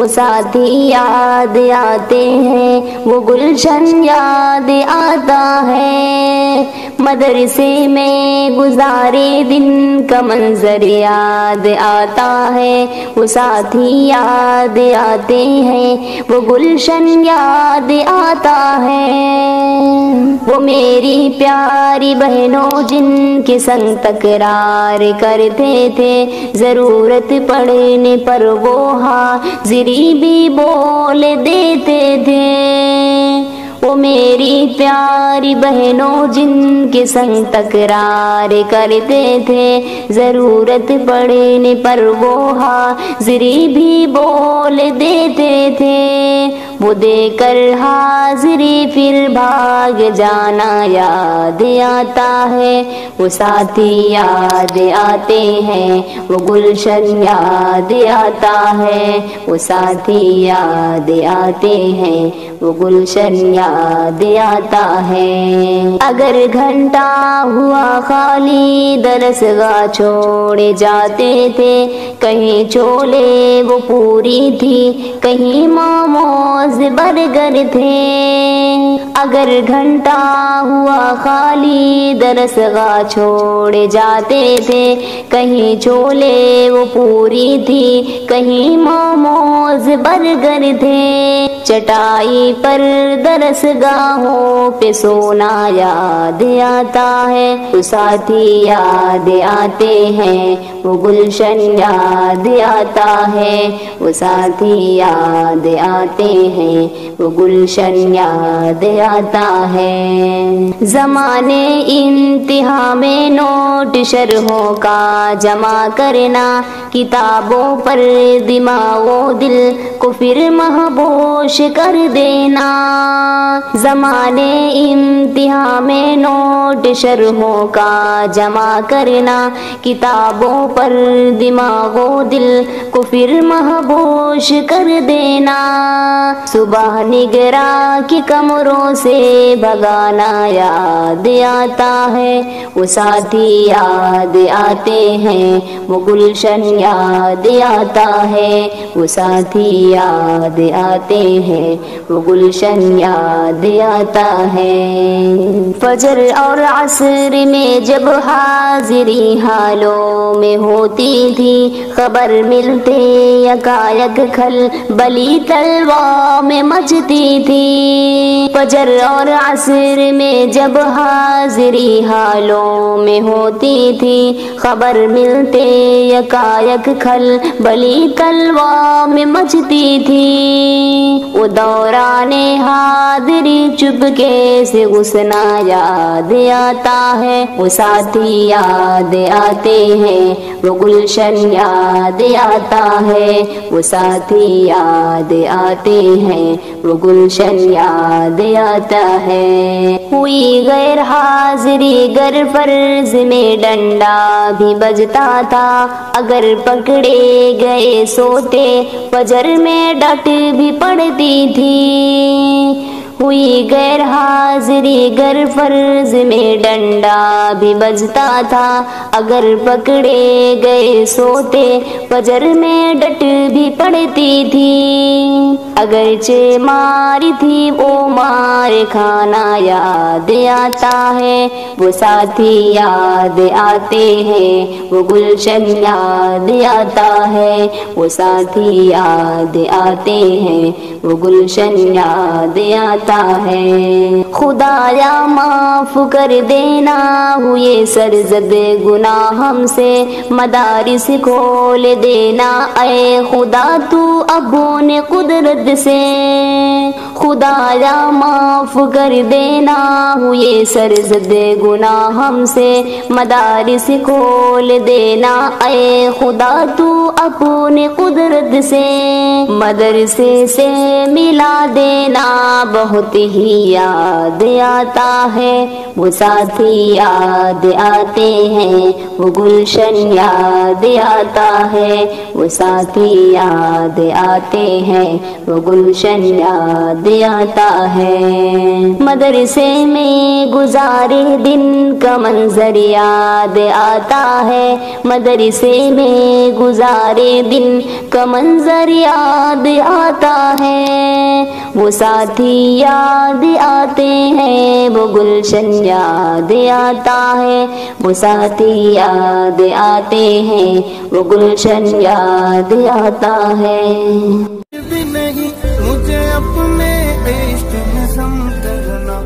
وہ ساتھی یاد آتے ہیں، وہ گلشن یاد آتا ہے، مدرسے میں گزارے دن کا منظر یاد آتا ہے، وہ ساتھی یاد آتے ہیں، وہ گلشن یاد آتا ہے، وہ میری پیاری بہنوں جن کے سنگ تکرار کرتے تھے، ضرورت پڑنے پر وہ حاضری بھی بول دیتے تھے، وہ میری پیاری بہنوں جن کے سنگ تکرار کرتے تھے، ضرورت پڑنے پر وہ حاضری بھی بول دیتے تھے، وہ دے کر حاضری پھر بھاگ جانا یاد آتا ہے، وہ ساتھی یاد آتے ہیں، وہ گلشن یاد آتا ہے، وہ ساتھی یاد آتے ہیں، وہ گلشن یاد آتا ہے۔ اگر گھنٹہ ہوا خالی درسگاہ چھوڑے جاتے تھے، کہیں چولے وہ پوری تھی، کہیں موموز برگر تھے، اگر گھنٹہ ہوا خالی درسگاہ چھوڑے جاتے تھے، کہیں چولے وہ پوری تھی، کہیں موموز برگر تھے، چٹائی پر درسگاہوں پہ سونا یاد آتا ہے، وہ ساتھی یاد آتے ہیں، وہ گلشن یاد آتا ہے، وہ ساتھی یاد آتے ہیں، وہ گلشن یاد آتا ہے۔ زمانے انتہا میں نوٹ شرحوں کا جمع کرنا، کتابوں پر دماغ و دل کو پھر مہبوش کر دینا، زمانے انتہا میں نوٹ شرحوں کا جمع کرنا، کتابوں پر دماغ و دل کو پھر مہبوش کر دینا، صبح نگراں کی کمروں سے بھگانا یاد آتا ہے، وہ ساتھی یاد آتے ہیں، وہ گلشن یاد آتا ہے، وہ ساتھی یاد آتے ہیں، وہ گلشن یاد آتا ہے۔ فجر اور عصر میں جب حاضری حالوں میں ہوتی تھی، خبر ملتے یکایک کھل بلی تلوار میں مچتی تھی، فجر اور عصر میں جب حاضری حالوں میں ہوتی تھی، خبر ملتے یکایک کھل بلی تلوار میں مچتی تھی، وہ دوران حاضری چپکے سے غصنا یاد آتا ہے، وہ ساتھی یاد آتے ہیں، وہ گلشن یاد آتا ہے، وہ ساتھی یاد آتے ہیں، وہ گلشن یاد آتا ہے۔ ہوئی غیر حاضری گر فرض میں ڈنڈا بھی بجتا تھا، اگر پکڑے گئے سوتے فجر میں ڈٹ بھی پڑتی تھی، ہوئی غیر حاضری گر فرض میں ڈنڈا بھی بجتا تھا، اگر پکڑے گئے سوتے فجر میں ڈٹ بھی پڑتی تھی، اگرچہ ماری تھی وہ مار کھانا یاد آتا ہے، وہ ساتھی یاد آتے ہیں، وہ گلشن یاد آتا ہے، وہ ساتھی یاد آتے ہیں، وہ گلشن یاد آتا ہے۔ خدایا معاف کر دینا ہوئے سرزد گناہ ہم سے، مدارس کھول دینا اے خدا تو ابون قدرت سے، خدایا معاف کر دینا ہوئے سرزد گناہ ہم سے، مدارس کھول دینا اے خدا تو اپنے قدرت سے، مدرسے سے ملا دینا بہت ہی یاد آتا ہے، وہ ساتھی یاد آتے ہیں، وہ گلشن یاد آتا ہے، وہ ساتھی یاد آتے ہیں، وہ گلشن یاد آتا ہے۔ مدرسے میں گزارے دن کا منظر یاد آتا ہے، مدرسے میں گزارے دن کا منظر یاد آتا ہے، وہ ساتھی یاد آتے ہیں، وہ گلشن یاد آتا ہے، وہ ساتھی یاد آتے ہیں، وہ گلشن یاد آتا ہے۔ بھی نہیں مجھے اپنے عشق میں سمجھنا